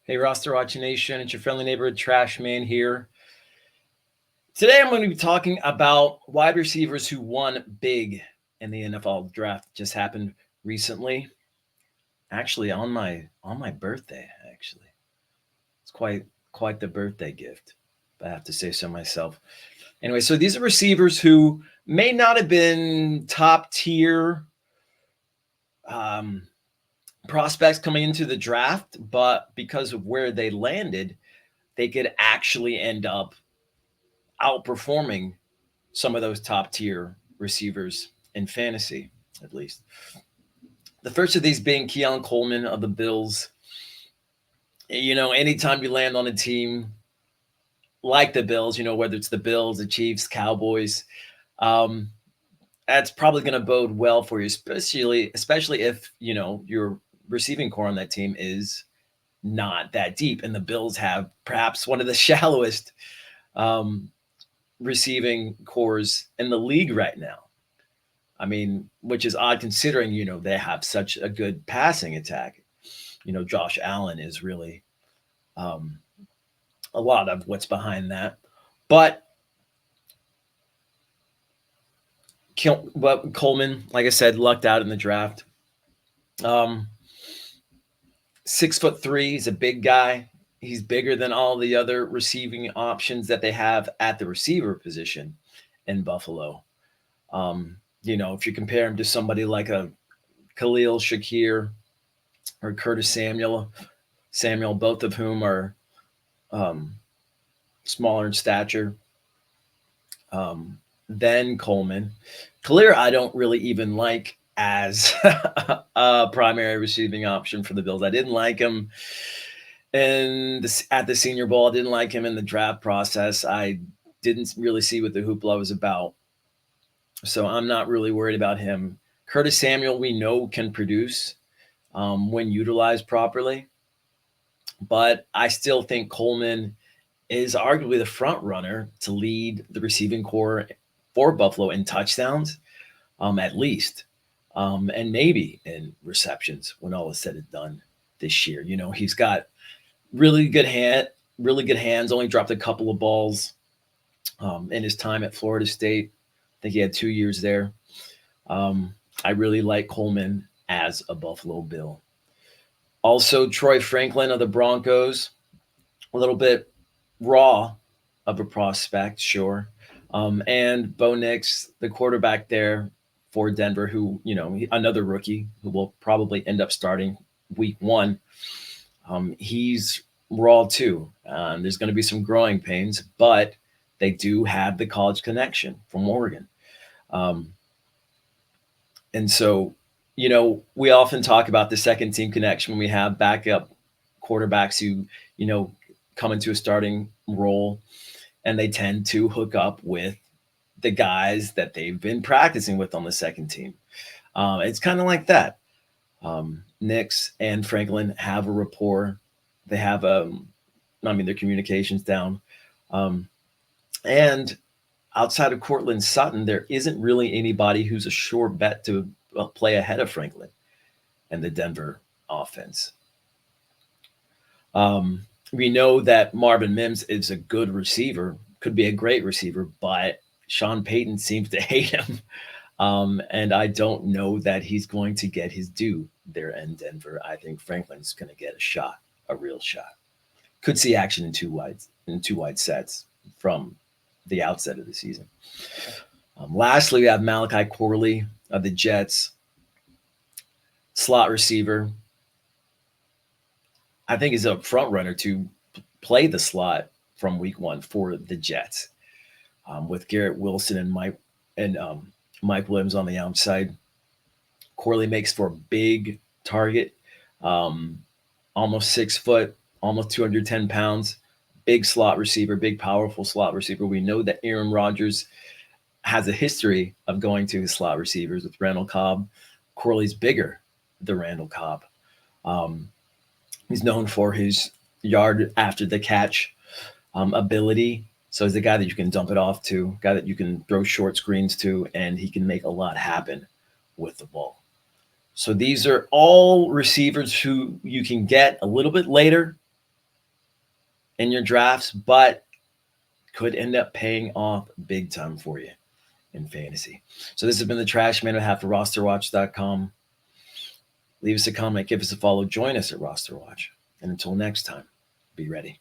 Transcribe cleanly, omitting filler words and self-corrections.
Hey, RosterWatch Nation, it's your friendly neighborhood Trashman here. Today, I'm going to be talking about wide receivers who won big in the NFL draft. Just happened recently, actually on my birthday. Actually, it's quite the birthday gift. I have to say so myself. Anyway, so these are receivers who may not have been top tier prospects coming into the draft, but because of where they landed, they could actually end up outperforming some of those top tier receivers in fantasy, at least. The first of these being Keon Coleman of the Bills. Anytime you land on a team like the Bills, whether it's the Bills, the Chiefs, Cowboys, um, that's probably going to bode well for you, especially if your receiving core on that team is not that deep, and the Bills have perhaps one of the shallowest um, receiving cores in the league right now. I mean, which is odd considering, they have such a good passing attack. Josh Allen is really um, a lot of what's behind that. But Coleman, like I said, lucked out in the draft. 6'3", he's a big guy. He's bigger than all the other receiving options that they have at the receiver position in Buffalo. If you compare him to somebody like a Khalil Shakir or Curtis Samuel, both of whom are smaller in stature than Coleman. Khalil, I don't really even like as a primary receiving option for the Bills. I didn't like him at the Senior Bowl. I didn't like him in the draft process. I didn't really see what the hoopla was about. So I'm not really worried about him. Curtis Samuel, we know, can produce when utilized properly. But I still think Coleman is arguably the front runner to lead the receiving core for Buffalo in touchdowns, at least, and maybe in receptions when all is said and done this year. He's got really good hands. Only dropped a couple of balls in his time at Florida State. I think he had 2 years there. I really like Coleman as a Buffalo Bill. Also, Troy Franklin of the Broncos, a little bit raw of a prospect, sure. And Bo Nix, the quarterback there for Denver, who, another rookie who will probably end up starting week 1. He's raw too. There's going to be some growing pains, but they do have the college connection from Oregon. And so, we often talk about the second team connection when we have backup quarterbacks who, come into a starting role, and they tend to hook up with the guys that they've been practicing with on the second team. It's kind of like that. Nix and Franklin have a rapport. They have, their communication's down. And outside of Cortland Sutton, there isn't really anybody who's a sure bet to play ahead of Franklin and the Denver offense. We know that Marvin Mims is a good receiver, could be a great receiver, but Sean Payton seems to hate him. And I don't know that he's going to get his due there in Denver. I think Franklin's going to get a real shot. Could see action in two wide sets from the outset of the season. Lastly, we have Malachi Corley of the Jets, slot receiver. I think is a front runner to play the slot from week 1 for the Jets, with Garrett Wilson and Mike Williams on the outside. Corley makes for a big target, almost 6 foot, almost 210 pounds, big slot receiver, big powerful slot receiver. We know that Aaron Rodgers has a history of going to his slot receivers with Randall Cobb. Corley's bigger than Randall Cobb. He's known for his yard after the catch ability. So he's the guy that you can dump it off to, guy that you can throw short screens to, and he can make a lot happen with the ball. So these are all receivers who you can get a little bit later in your drafts, but could end up paying off big time for you in fantasy. So this has been the Trashman on behalf of RosterWatch.com. Leave us a comment, give us a follow, join us at RosterWatch. And until next time, be ready.